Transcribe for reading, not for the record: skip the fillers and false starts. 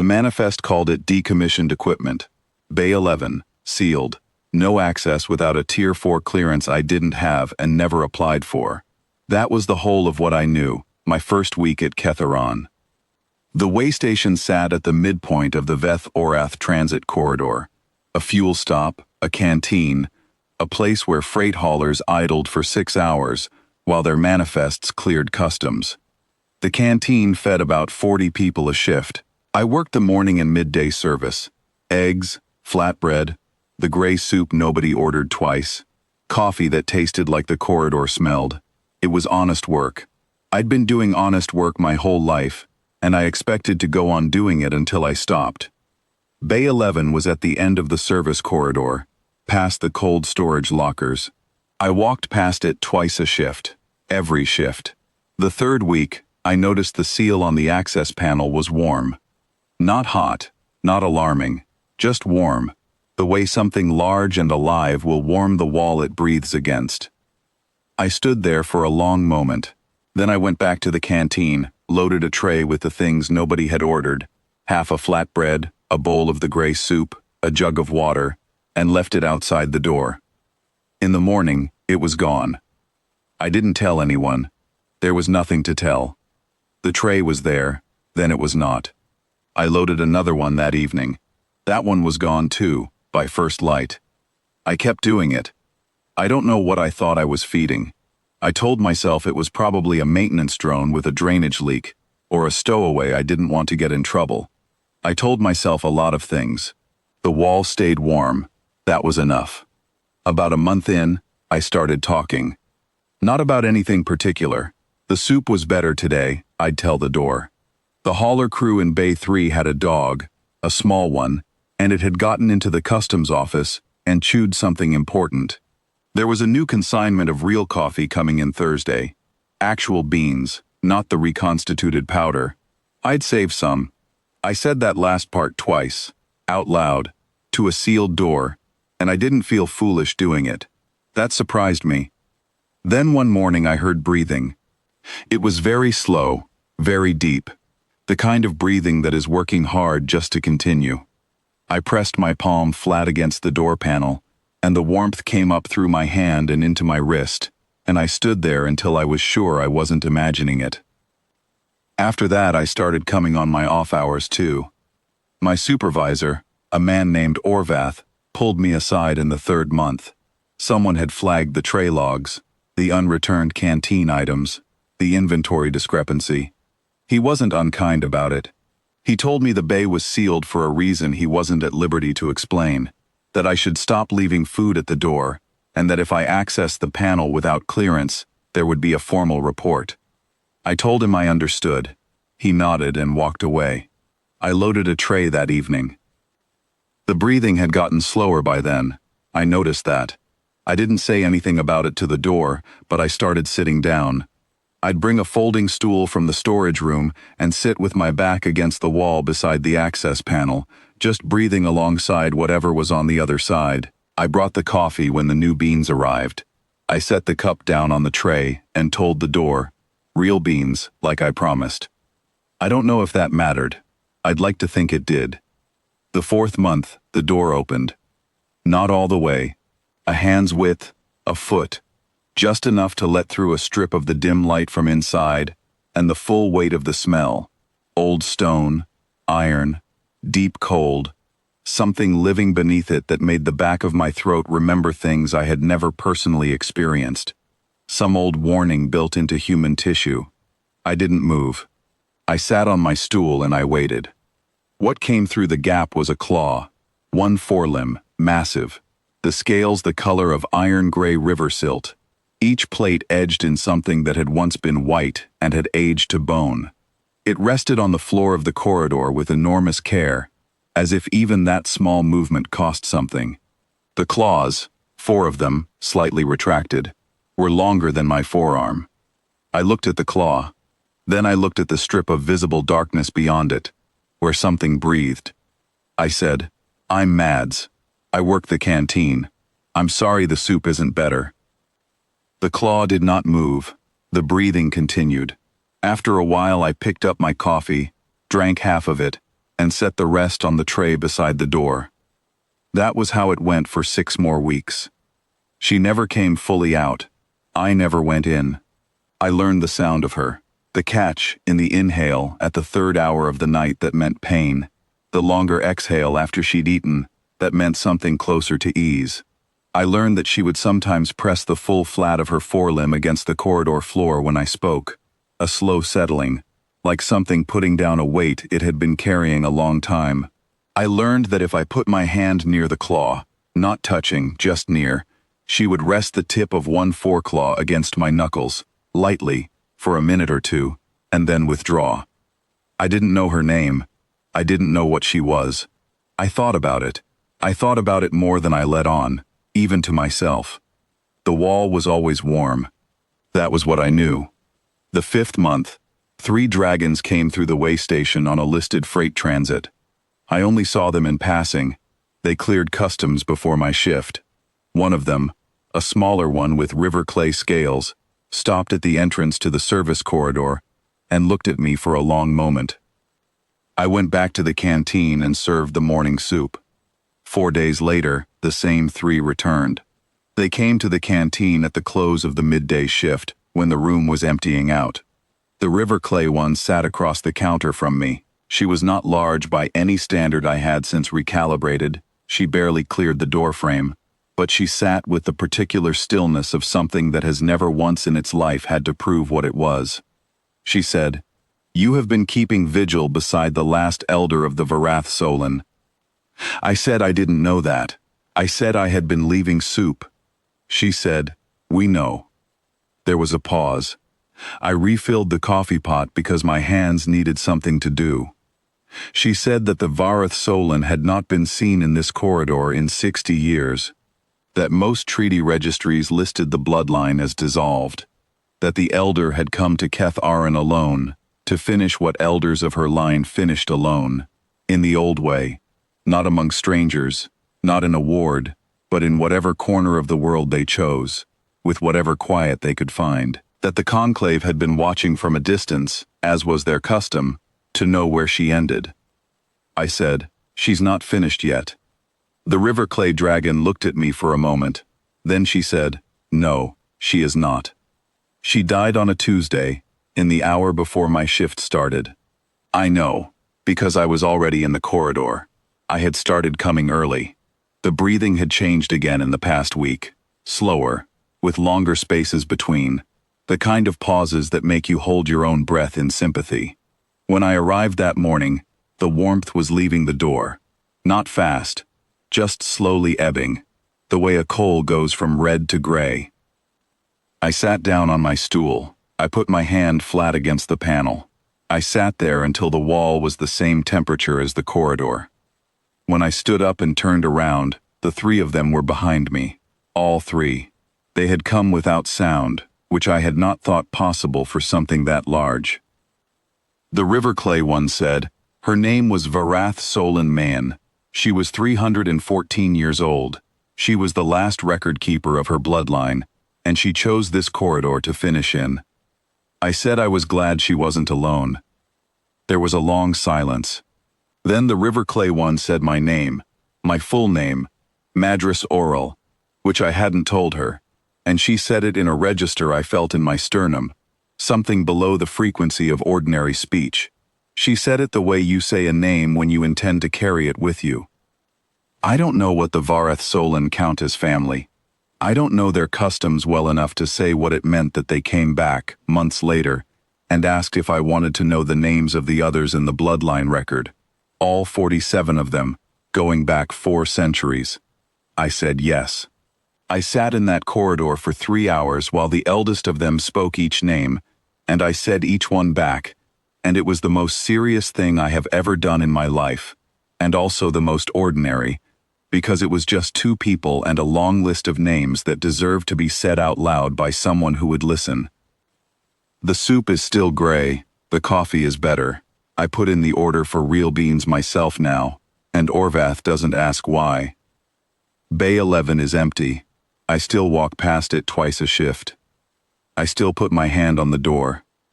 manifest called it decommissioned equipment. Bay 11, sealed. No access without a Tier 4 clearance I didn't have and never applied for. That was the whole of what I knew, my first week at Ketharon. The waystation sat at the midpoint of the Veth-Orath transit corridor. A fuel stop, a canteen, a place where freight haulers idled for 6 hours while their manifests cleared customs. The canteen fed about 40 people a shift. I worked the morning and midday service. Eggs, flatbread, the gray soup nobody ordered twice, coffee that tasted like the corridor smelled. It was honest work. I'd been doing honest work my whole life, and I expected to go on doing it until I stopped. Bay 11 was at the end of the service corridor, past the cold storage lockers. I walked past it twice a shift, every shift. The third week, I noticed the seal on the access panel was warm. Not hot, not alarming, just warm, the way something large and alive will warm the wall it breathes against. I stood there for a long moment. Then I went back to the canteen, loaded a tray with the things nobody had ordered, half a flatbread, a bowl of the gray soup, a jug of water, and left it outside the door. In the morning, it was gone. I didn't tell anyone. There was nothing to tell. The tray was there, then it was not. I loaded another one that evening. That one was gone too, by first light. I kept doing it. I don't know what I thought I was feeding. I told myself it was probably a maintenance drone with a drainage leak, or a stowaway I didn't want to get in trouble. I told myself a lot of things. The wall stayed warm. That was enough. About a month in, I started talking. Not about anything particular. The soup was better today, I'd tell the door. The hauler crew in Bay 3 had a dog, a small one, and it had gotten into the customs office and chewed something important. There was a new consignment of real coffee coming in Thursday. Actual beans, not the reconstituted powder. I'd save some. I said that last part twice, out loud, to a sealed door, and I didn't feel foolish doing it. That surprised me. Then one morning I heard breathing. It was very slow, very deep. The kind of breathing that is working hard just to continue. I pressed my palm flat against the door panel, and the warmth came up through my hand and into my wrist, and I stood there until I was sure I wasn't imagining it. After that, I started coming on my off hours too. My supervisor, a man named Orvath, pulled me aside in the 3rd month. Someone had flagged the tray logs, the unreturned canteen items, the inventory discrepancy. He wasn't unkind about it. He told me the bay was sealed for a reason he wasn't at liberty to explain, that I should stop leaving food at the door, and that if I accessed the panel without clearance, there would be a formal report. I told him I understood. He nodded and walked away. I loaded a tray that evening. The breathing had gotten slower by then. I noticed that. I didn't say anything about it to the door, but I started sitting down. I'd bring a folding stool from the storage room and sit with my back against the wall beside the access panel, just breathing alongside whatever was on the other side. I brought the coffee when the new beans arrived. I set the cup down on the tray and told the door, "Real beans, like I promised." I don't know if that mattered. I'd like to think it did. The 4th month, the door opened. Not all the way. A hand's width, a foot. Just enough to let through a strip of the dim light from inside, and the full weight of the smell. Old stone, iron, deep cold, something living beneath it that made the back of my throat remember things I had never personally experienced. Some old warning built into human tissue. I didn't move. I sat on my stool and I waited. What came through the gap was a claw, one forelimb, massive, the scales the color of iron-gray river silt. Each plate edged in something that had once been white and had aged to bone. It rested on the floor of the corridor with enormous care, as if even that small movement cost something. The claws, 4 of them, slightly retracted, were longer than my forearm. I looked at the claw. Then I looked at the strip of visible darkness beyond it, where something breathed. I said, "I'm Mads. I work the canteen. I'm sorry the soup isn't better." The claw did not move. The breathing continued. After a while I picked up my coffee, drank half of it, and set the rest on the tray beside the door. That was how it went for 6 more weeks. She never came fully out. I never went in. I learned the sound of her, the catch in the inhale at the 3rd hour of the night that meant pain, the longer exhale after she'd eaten that meant something closer to ease. I learned that she would sometimes press the full flat of her forelimb against the corridor floor when I spoke, a slow settling, like something putting down a weight it had been carrying a long time. I learned that if I put my hand near the claw, not touching, just near, she would rest the tip of one foreclaw against my knuckles, lightly, for a minute or two, and then withdraw. I didn't know her name. I didn't know what she was. I thought about it. I thought about it more than I let on, even to myself. The wall was always warm. That was what I knew. The 5th month, 3 dragons came through the waystation on a listed freight transit. I only saw them in passing. They cleared customs before my shift. One of them, a smaller one with river clay scales, stopped at the entrance to the service corridor and looked at me for a long moment. I went back to the canteen and served the morning soup. 4 days later, the same 3 returned. They came to the canteen at the close of the midday shift, when the room was emptying out. The river clay one sat across the counter from me. She was not large by any standard I had since recalibrated. She barely cleared the doorframe, but she sat with the particular stillness of something that has never once in its life had to prove what it was. She said, "You have been keeping vigil beside the last elder of the Waystation." I said I didn't know that. I said I had been leaving soup. She said, "We know." There was a pause. I refilled the coffee pot because my hands needed something to do. She said that the Waystation had not been seen in this corridor in 60 years, that most treaty registries listed the bloodline as dissolved, that the elder had come to Thoughtn alone, to finish what elders of her line finished alone, in the old way, not among strangers, not in a ward, but in whatever corner of the world they chose, with whatever quiet they could find, that the conclave had been watching from a distance, as was their custom, to know where she ended. I said, "She's not finished yet." The river clay dragon looked at me for a moment. Then she said, "No, she is not. She died on a Tuesday, in the hour before my shift started. I know, because I was already in the corridor. I had started coming early. The breathing had changed again in the past week, slower, with longer spaces between, the kind of pauses that make you hold your own breath in sympathy. When I arrived that morning, the warmth was leaving the door. Not fast, just slowly ebbing, the way a coal goes from red to gray. I sat down on my stool. I put my hand flat against the panel. I sat there until the wall was the same temperature as the corridor. When I stood up and turned around, the 3 of them were behind me. All 3. They had come without sound, which I had not thought possible for something that large. The river clay one said, her name was Waystation Man. She was 314 years old. She was the last record keeper of her bloodline, and she chose this corridor to finish in. I said I was glad she wasn't alone. There was a long silence. Then the river clay one said my name, my full name, Madras Oral, which I hadn't told her, and she said it in a register I felt in my sternum, something below the frequency of ordinary speech. She said it the way you say a name when you intend to carry it with you. I don't know what the Waystation count as family. I don't know their customs well enough to say what it meant that they came back, months later, and asked if I wanted to know the names of the others in the bloodline record, all 47 of them, going back 4 centuries. I said yes. I sat in that corridor for 3 hours while the eldest of them spoke each name, and I said each one back, and it was the most serious thing I have ever done in my life, and also the most ordinary, because it was just 2 people and a long list of names that deserved to be said out loud by someone who would listen. The soup is still gray, the coffee is better. I put in the order for real beans myself now, and Orvath doesn't ask why. Bay 11 is empty. I still walk past it twice a shift. I still put my hand on the door.